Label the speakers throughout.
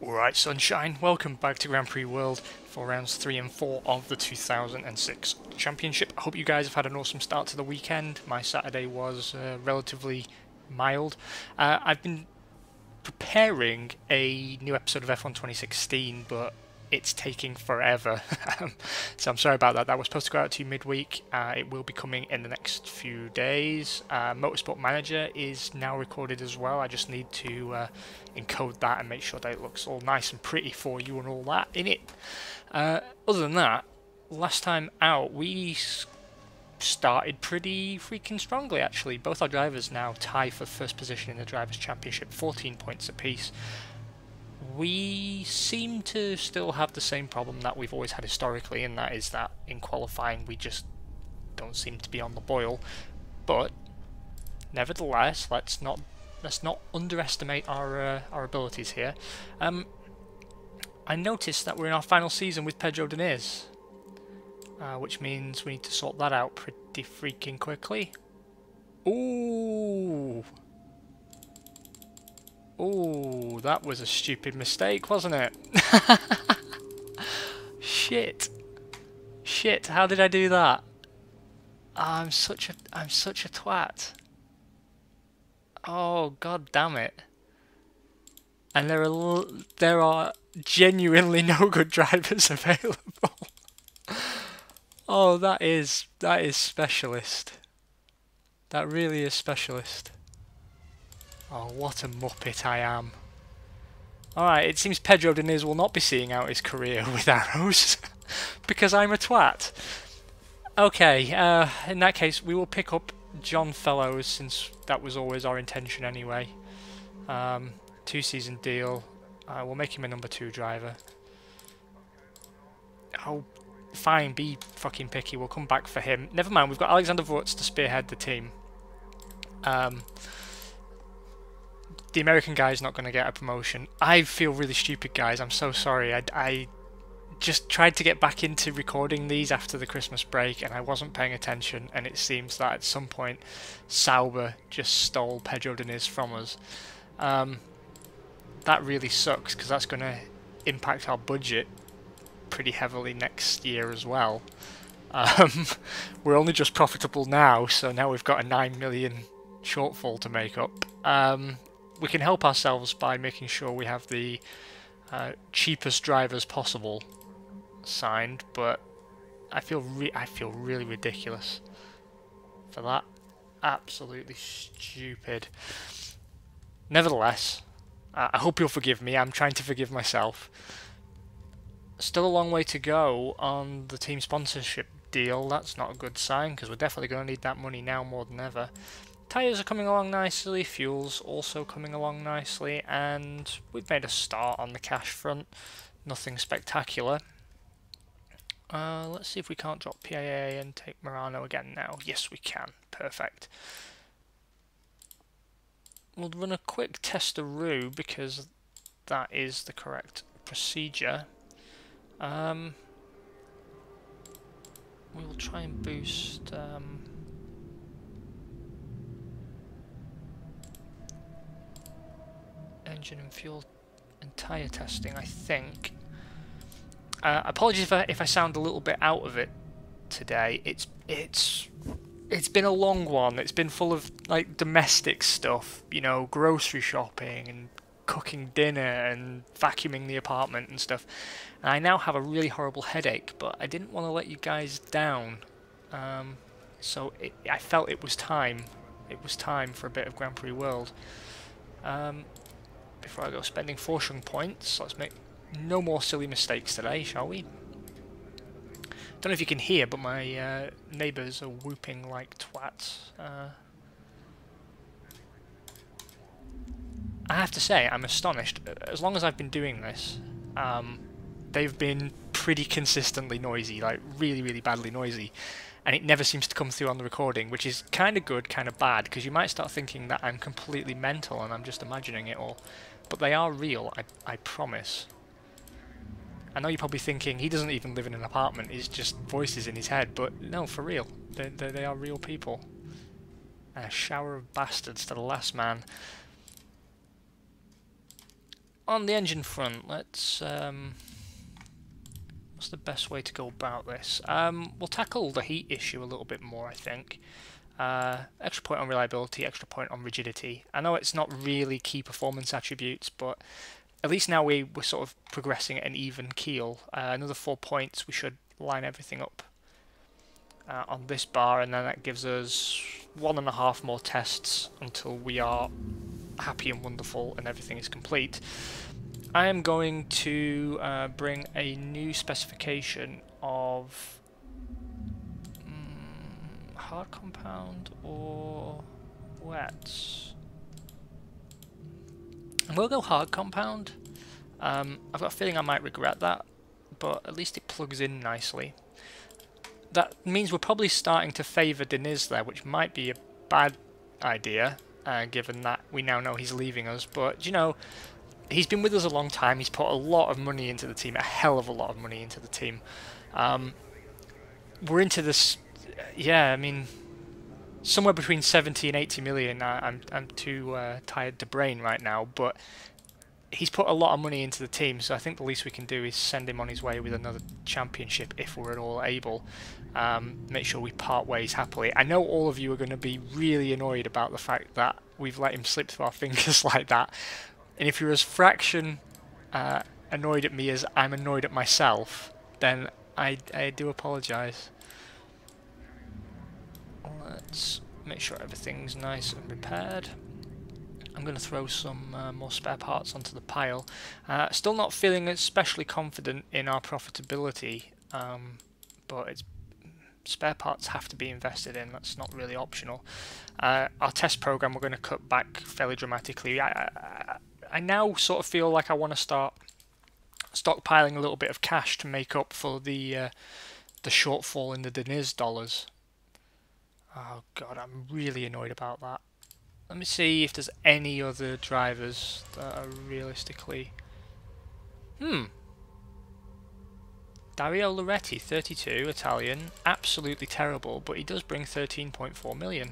Speaker 1: Alright, Sunshine, welcome back to Grand Prix World for rounds 3 and 4 of the 2006 Championship. I hope you guys have had an awesome start to the weekend. My Saturday was relatively mild. I've been preparing a new episode of F1 2016, but it's taking forever. So I'm sorry about that. That was supposed to go out to you midweek. It will be coming in the next few days. Motorsport Manager is now recorded as well. I just need to encode that and make sure that it looks all nice and pretty for you and all that in it. Other than that, last time out we started pretty freaking strongly actually. Both our drivers now tie for first position in the Drivers' Championship, 14 points apiece. We seem to still have the same problem that we've always had historically, and that is that in qualifying we just don't seem to be on the boil. But nevertheless, let's not underestimate our abilities here. I noticed that we're in our final season with Pedro Diniz, which means we need to sort that out pretty freaking quickly. Ooh. Ooh, that was a stupid mistake, wasn't it? Shit. Shit, how did I do that? I'm such a twat. Oh, god damn it. And there are genuinely no good drivers available. Oh, that is specialist. That really is specialist. Oh, what a muppet I am. Alright, it seems Pedro Diniz will not be seeing out his career with arrows, because I'm a twat. Okay, in that case, we will pick up John Fellows, since that was always our intention anyway. 2-season deal. We'll make him a number 2 driver. Oh, fine, be fucking picky, we'll come back for him. Never mind, we've got Alexander Wurz to spearhead the team. The American guy's not going to get a promotion. I feel really stupid, guys. I'm so sorry. I just tried to get back into recording these after the Christmas break and I wasn't paying attention, and it seems that at some point Sauber just stole Pedro Diniz from us. That really sucks because that's going to impact our budget pretty heavily next year as well. We're only just profitable now, so now we've got a 9 million shortfall to make up. We can help ourselves by making sure we have the cheapest drivers possible signed, but I feel really ridiculous for that. Absolutely stupid. Nevertheless, I hope you'll forgive me. I'm trying to forgive myself. Still a long way to go on the team sponsorship deal. That's not a good sign because we're definitely going to need that money now more than ever. Tyres are coming along nicely, fuel's also coming along nicely, and we've made a start on the cash front. Nothing spectacular. Let's see if we can't drop PAA and take Murano again now. Yes, we can. Perfect. We'll run a quick testaroo because that is the correct procedure. We will try and boost... engine and fuel and tyre testing, I think. Apologies if I sound a little bit out of it today. It's been a long one. It's been full of like domestic stuff, you know, grocery shopping and cooking dinner and vacuuming the apartment and stuff. And I now have a really horrible headache, but I didn't want to let you guys down. So I felt it was time. It was time for a bit of Grand Prix World. Before I go spending fortune points, let's make no more silly mistakes today, shall we? Don't know if you can hear, but my neighbours are whooping like twats. I have to say, I'm astonished. As long as I've been doing this, they've been pretty consistently noisy, like really badly noisy. And it never seems to come through on the recording, which is kind of good, kind of bad, because you might start thinking that I'm completely mental and I'm just imagining it all. But they are real, I promise. I know you're probably thinking, he doesn't even live in an apartment, it's just voices in his head, but no, for real. They are real people. And a shower of bastards to the last man. on the engine front, let's... what's the best way to go about this? We'll tackle the heat issue a little bit more, I think. Extra point on reliability, extra point on rigidity. I know it's not really key performance attributes, but at least now we're sort of progressing at an even keel. Another 4 points, we should line everything up on this bar, and then that gives us 1.5 more tests until we are happy and wonderful and everything is complete. I am going to bring a new specification of hard compound or wet. And we'll go hard compound. I've got a feeling I might regret that, but at least it plugs in nicely. That means we're probably starting to favour Deniz there, which might be a bad idea, given that we now know he's leaving us. But, you know, he's been with us a long time. He's put a lot of money into the team, a hell of a lot of money into the team. We're into this, yeah, I mean, somewhere between 70 and 80 million. I'm too tired to brain right now, but he's put a lot of money into the team, so I think the least we can do is send him on his way with another championship if we're at all able. Make sure we part ways happily. I know all of you are going to be really annoyed about the fact that we've let him slip through our fingers like that. And if you're as fraction annoyed at me as I'm annoyed at myself, then I do apologise. Let's make sure everything's nice and repaired. I'm going to throw some more spare parts onto the pile. Still not feeling especially confident in our profitability, but spare parts have to be invested in. That's not really optional. Our test program we're going to cut back fairly dramatically. I now sort of feel like I want to start stockpiling a little bit of cash to make up for the shortfall in the Deniz dollars. Oh god, I'm really annoyed about that. Let me see if there's any other drivers that are realistically... Dario Loretti, 32, Italian, absolutely terrible, but he does bring 13.4 million.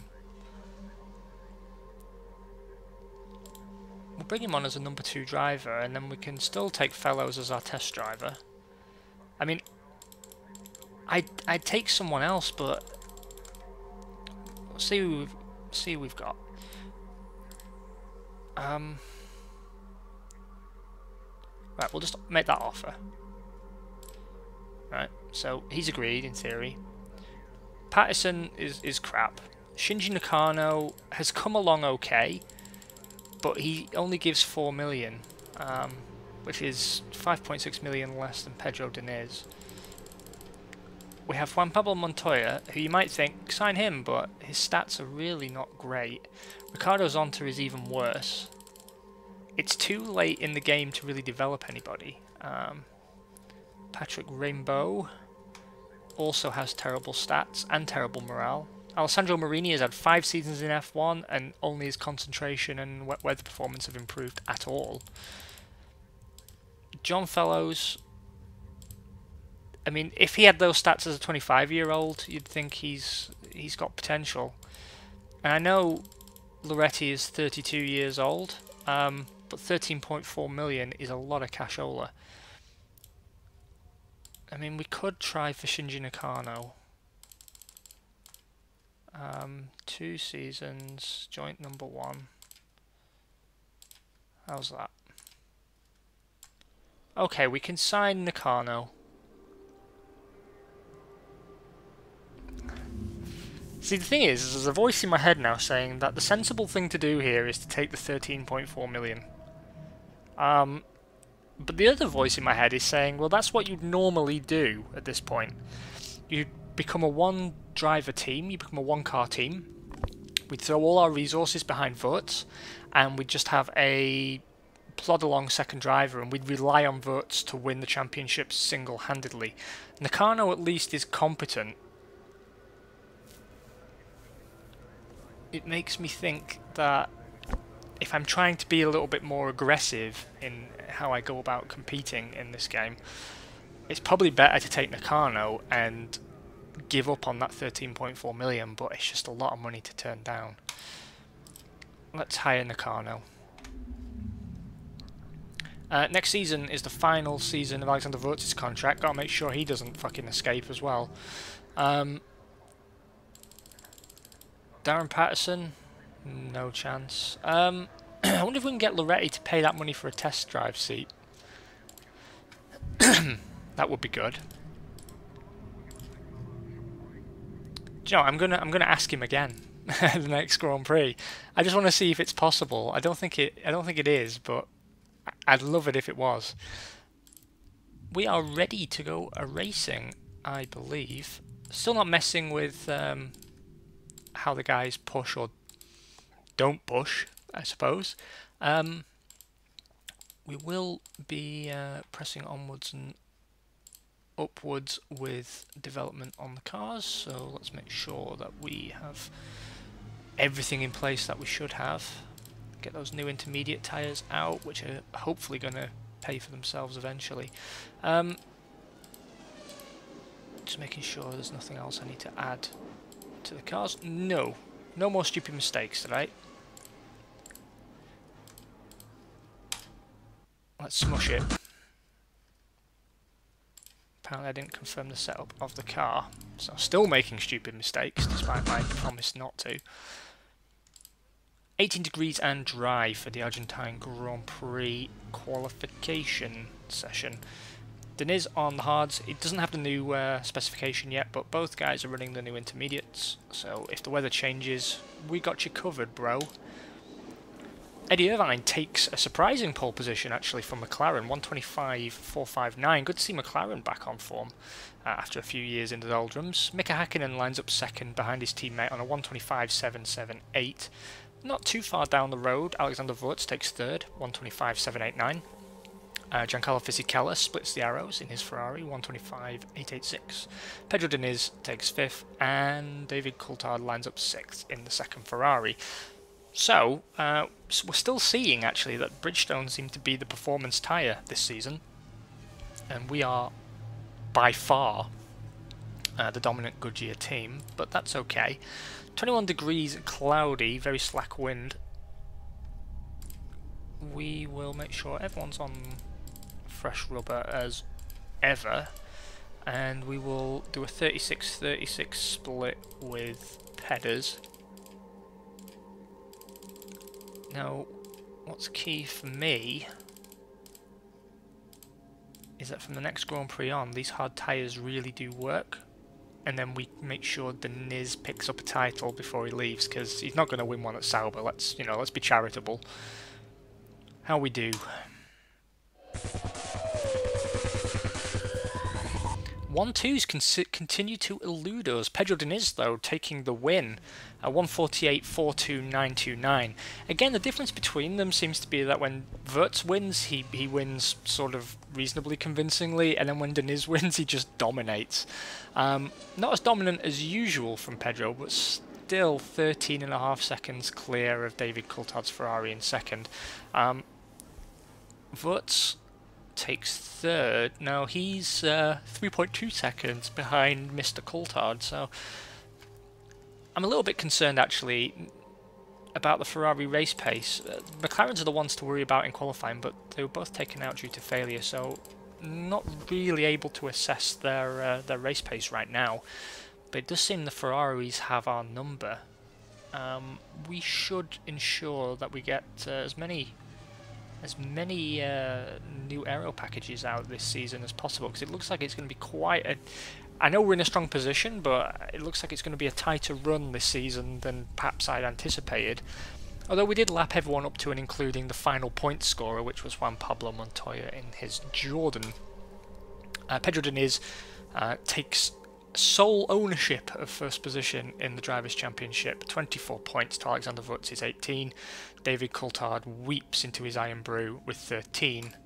Speaker 1: We'll bring him on as a number 2 driver, and then we can still take Fellows as our test driver. I mean, I'd take someone else, but we'll see who we've got. Right, we'll just make that offer. Right, so he's agreed in theory. Patterson is crap. Shinji Nakano has come along okay, but he only gives 4 million, which is 5.6 million less than Pedro Diniz. We have Juan Pablo Montoya, who you might think, sign him, but his stats are really not great. Ricardo Zonta is even worse. It's too late in the game to really develop anybody. Patrick Rainbow also has terrible stats and terrible morale. Alessandro Marini has had 5 seasons in F1 and only his concentration and weather performance have improved at all. John Fellows, I mean, if he had those stats as a 25-year-old, you'd think he's got potential. And I know Loretti is 32 years old, but 13.4 million is a lot of cashola. I mean, we could try for Shinji Nakano. 2 seasons, joint number 1. How's that? Okay, we can sign Nakano. See, the thing is, there's a voice in my head now saying that the sensible thing to do here is to take the 13.4 million. But the other voice in my head is saying, well, that's what you'd normally do at this point. You become a 1-driver team, you become a 1-car team. We'd throw all our resources behind Wurtz, and we'd just have a plod-along second driver, and we'd rely on Wurtz to win the championship single-handedly. Nakano at least is competent. It makes me think that if I'm trying to be a little bit more aggressive in how I go about competing in this game, it's probably better to take Nakano and give up on that 13.4 million, but it's just a lot of money to turn down. Let's hire Nakano. Next season is the final season of Alexander Wurtz's contract. Gotta make sure he doesn't fucking escape as well. Darren Patterson, no chance. I wonder if we can get Loretti to pay that money for a test drive seat. That would be good. Do you know, I'm gonna ask him again the next Grand Prix. I just want to see if it's possible. I don't think it is, but I'd love it if it was. We are ready to go a racing, I believe. Still not messing with how the guys push or don't push, I suppose. We will be pressing onwards and upwards with development on the cars, so let's make sure that we have everything in place that we should have. Get those new intermediate tyres out, which are hopefully going to pay for themselves eventually. Just making sure there's nothing else I need to add to the cars. No more stupid mistakes today. Let's smush it. Apparently I didn't confirm the setup of the car, so still making stupid mistakes despite my promise not to. 18 degrees and dry for the Argentine Grand Prix qualification session. Deniz on the hards. It doesn't have the new specification yet, but both guys are running the new intermediates, so if the weather changes, we got you covered, bro. Eddie Irvine takes a surprising pole position actually from McLaren, 125.459. Good to see McLaren back on form after a few years in the doldrums. Mika Hakkinen lines up second behind his teammate on a 125.778. Not too far down the road, Alexander Wurz takes third, 125.789. Giancarlo Fisichella splits the arrows in his Ferrari, 125.886. Pedro Diniz takes fifth, and David Coulthard lines up sixth in the second Ferrari. So, we're still seeing actually that Bridgestone seem to be the performance tyre this season, and we are by far the dominant Goodyear team, but that's okay. 21 degrees, cloudy, very slack wind. We will make sure everyone's on fresh rubber as ever, and we will do a 36-36 split with Pedders. Now, what's key for me is that from the next Grand Prix on, these hard tyres really do work, and then we make sure Deniz picks up a title before he leaves, because he's not going to win one at Sauber. Let's be charitable. How we do? 1-2s continue to elude us. Pedro Diniz, though, taking the win at 148.42929. Again, the difference between them seems to be that when Wurz wins, he wins sort of reasonably convincingly, and then when Diniz wins, he just dominates. Not as dominant as usual from Pedro, but still 13.5 seconds clear of David Coulthard's Ferrari in second. Wurz takes third. Now he's 3.2 seconds behind Mr. Coulthard, so I'm a little bit concerned actually about the Ferrari race pace. McLaren's are the ones to worry about in qualifying, but they were both taken out due to failure, so not really able to assess their race pace right now. But it does seem the Ferraris have our number. We should ensure that we get as many new aero packages out this season as possible, because it looks like it's going to be quite a... I know we're in a strong position, but it looks like it's going to be a tighter run this season than perhaps I'd anticipated. Although we did lap everyone up to and including the final point scorer, which was Juan Pablo Montoya in his Jordan. Pedro Diniz takes sole ownership of first position in the Drivers' Championship, 24 points to Alexander Wurz's 18. David Coulthard weeps into his Iron Brew with 13.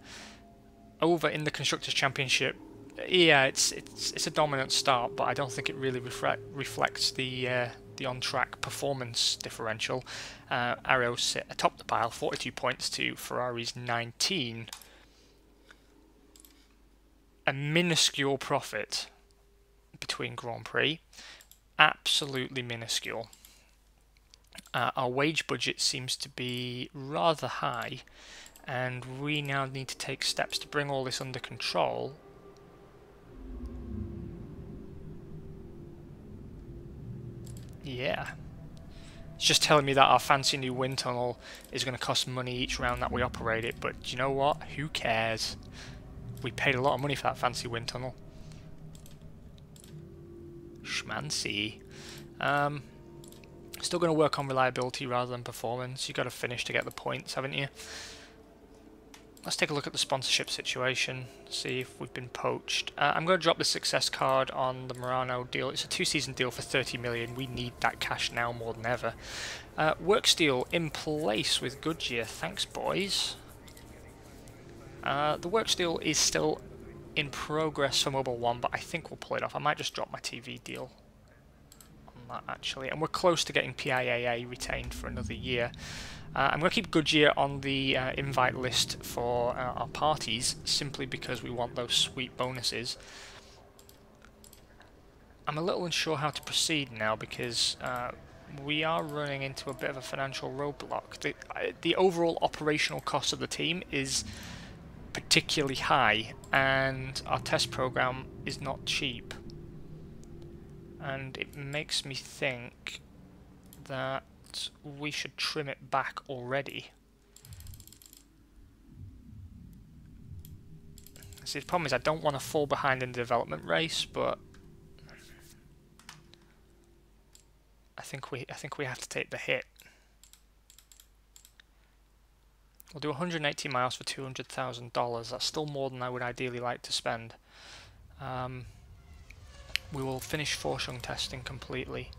Speaker 1: Over in the Constructors' Championship, yeah, it's a dominant start, but I don't think it really reflects the on-track performance differential. Arrows sit atop the pile, 42 points to Ferrari's 19. A minuscule profit between Grand Prix, absolutely minuscule. Our wage budget seems to be rather high, And we now need to take steps to bring all this under control. Yeah. It's just telling me that our fancy new wind tunnel is going to cost money each round that we operate it, but do you know what? Who cares? We paid a lot of money for that fancy wind tunnel. Schmancy. Still going to work on reliability rather than performance. You've got to finish to get the points, haven't you? Let's take a look at the sponsorship situation, see if we've been poached. I'm going to drop the success card on the Murano deal. It's a 2-season deal for 30 million. We need that cash now more than ever. Work steal in place with Goodyear. Thanks, boys. The work steal is still in progress for Mobile 1, but I think we'll pull it off. I might just drop my TV deal on that, actually. And we're close to getting PIAA retained for another year. I'm going to keep Goodyear on the invite list for our parties, simply because we want those sweet bonuses. I'm a little unsure how to proceed now, because we are running into a bit of a financial roadblock. The overall operational cost of the team is particularly high, and our test program is not cheap. And it makes me think that we should trim it back already. See, the problem is I don't want to fall behind in the development race, but I think we have to take the hit. We'll do 180 miles for $200,000. That's still more than I would ideally like to spend. We will finish Forschung testing completely.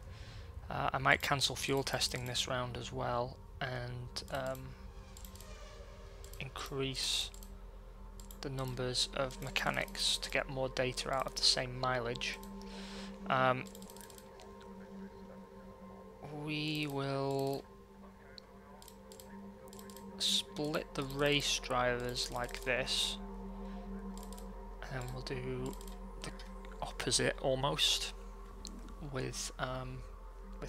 Speaker 1: I might cancel fuel testing this round as well, and increase the numbers of mechanics to get more data out of the same mileage. We will split the race drivers like this, and we'll do the opposite almost with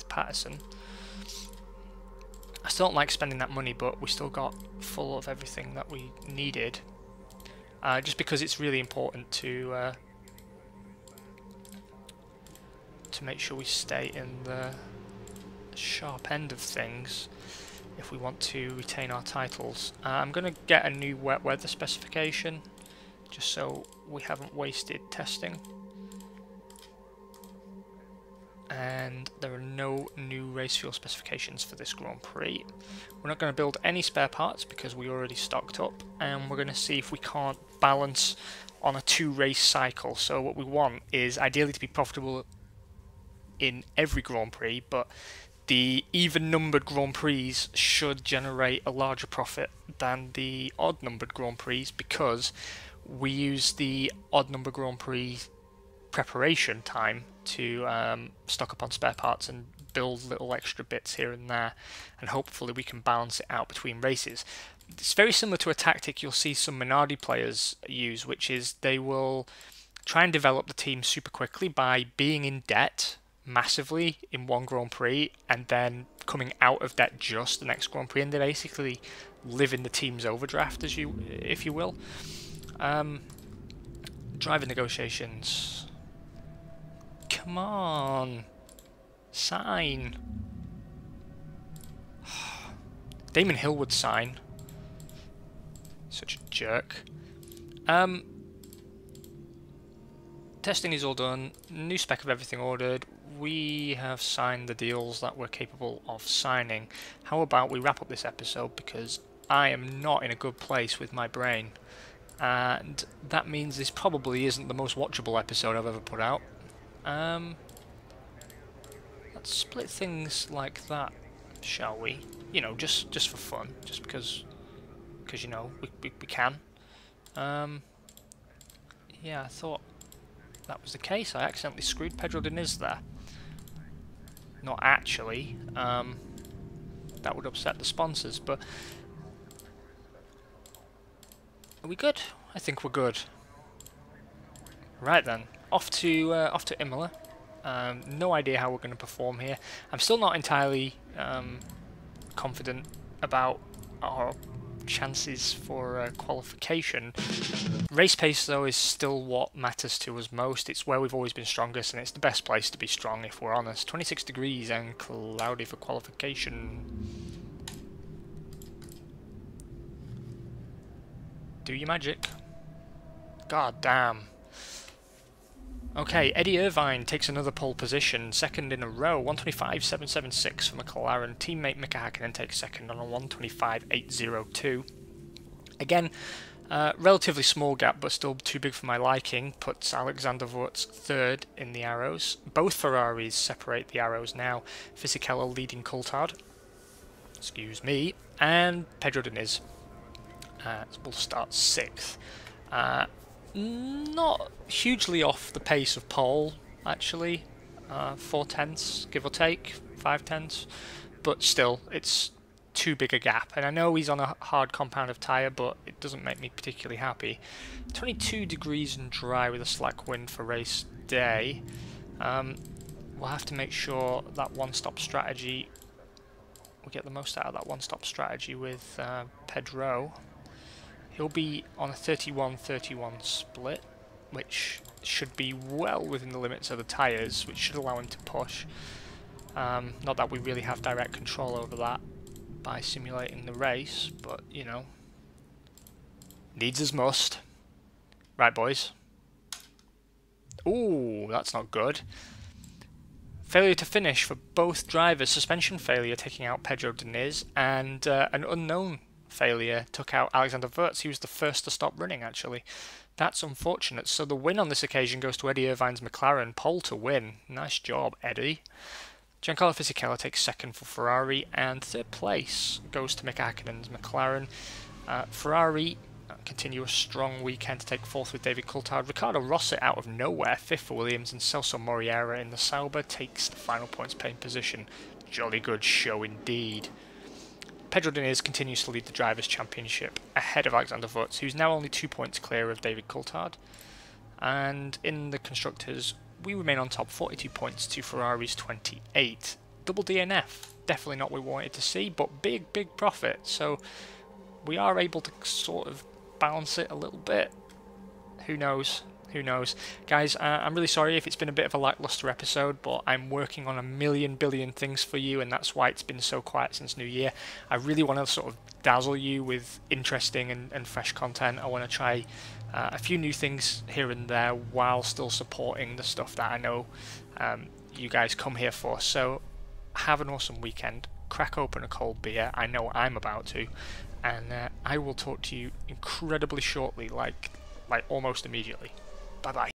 Speaker 1: Patterson. I still don't like spending that money, but we still got full of everything that we needed, just because it's really important to make sure we stay in the sharp end of things if we want to retain our titles. I'm going to get a new wet weather specification, just so we haven't wasted testing. And there are no new race fuel specifications for this Grand Prix. We're not going to build any spare parts because we already stocked up, and we're going to see if we can't balance on a 2-race cycle. So what we want is ideally to be profitable in every Grand Prix, but the even-numbered Grand Prix should generate a larger profit than the odd-numbered Grand Prix, because we use the odd-numbered Grand Prix preparation time to stock up on spare parts and build little extra bits here and there, and hopefully we can balance it out between races. It's very similar to a tactic you'll see some Minardi players use, which is they will try and develop the team super quickly by being in debt massively in one Grand Prix and then coming out of debt just the next Grand Prix, and they basically live in the team's overdraft, if you will. Driver negotiations. Come on, sign. Damon Hill would sign. Such a jerk. Testing is all done. New spec of everything ordered. We have signed the deals that we're capable of signing. How about we wrap up this episode, because I am not in a good place with my brain, and that means this probably isn't the most watchable episode I've ever put out. Let's split things like that, shall we? You know, just for fun, just because you know we can. Yeah, I thought that was the case. I accidentally screwed Pedro Diniz there. Not actually. That would upset the sponsors, but are we good? I think we're good. Right then, off to Imola. No idea how we're going to perform here. I'm still not entirely confident about our chances for qualification. Race pace, though, is still what matters to us most. It's where we've always been strongest, and it's the best place to be strong, if we're honest. 26 degrees and cloudy for qualification. Do your magic. God damn. Okay, Eddie Irvine takes another pole position, second in a row, 125.776 for McLaren. Teammate Mika Hakkinen takes second on a 125.802. Again, relatively small gap, but still too big for my liking. Puts Alexander Wurz third in the arrows. Both Ferraris separate the arrows now. Fisichella leading Coulthard. Excuse me. And Pedro Diniz will start sixth. Not hugely off the pace of pole, actually. 4 tenths, give or take, 5 tenths. But still, it's too big a gap. And I know he's on a hard compound of tyre, but it doesn't make me particularly happy. 22 degrees and dry with a slack wind for race day. We'll have to make sure that one-stop strategy, we get the most out of that one-stop strategy with Pedro. He'll be on a 31-31 split, which should be well within the limits of the tyres, which should allow him to push. Not that we really have direct control over that by simulating the race, but, you know, needs as must. Right, boys. Ooh, that's not good. Failure to finish for both drivers. Suspension failure taking out Pedro Diniz, and an unknown failure took out Alexander Wurz. He was the first to stop running, actually. That's unfortunate. So the win on this occasion goes to Eddie Irvine's McLaren. Pole to win. Nice job, Eddie. Giancarlo Fisichella takes second for Ferrari, and third place goes to Mika Hakkinen's McLaren. Ferrari continue a strong weekend to take fourth with David Coulthard. Ricardo Rosset out of nowhere, fifth for Williams, and Celso Moriera in the Sauber takes the final points paying position. Jolly good show indeed. Pedro Diniz continues to lead the Drivers' Championship ahead of Alexander Wurz, who's now only 2 points clear of David Coulthard. And in the Constructors, we remain on top, 42 points to Ferrari's 28. Double DNF, definitely not what we wanted to see, but big profit. So we are able to sort of balance it a little bit. Who knows? Who knows? Guys, I'm really sorry if it's been a bit of a lackluster episode, but I'm working on a billion things for you, and that's why it's been so quiet since New Year. I really want to sort of dazzle you with interesting and fresh content. I want to try a few new things here and there while still supporting the stuff that I know you guys come here for. So have an awesome weekend. Crack open a cold beer. I know I'm about to. And I will talk to you incredibly shortly, like almost immediately. Bye-bye.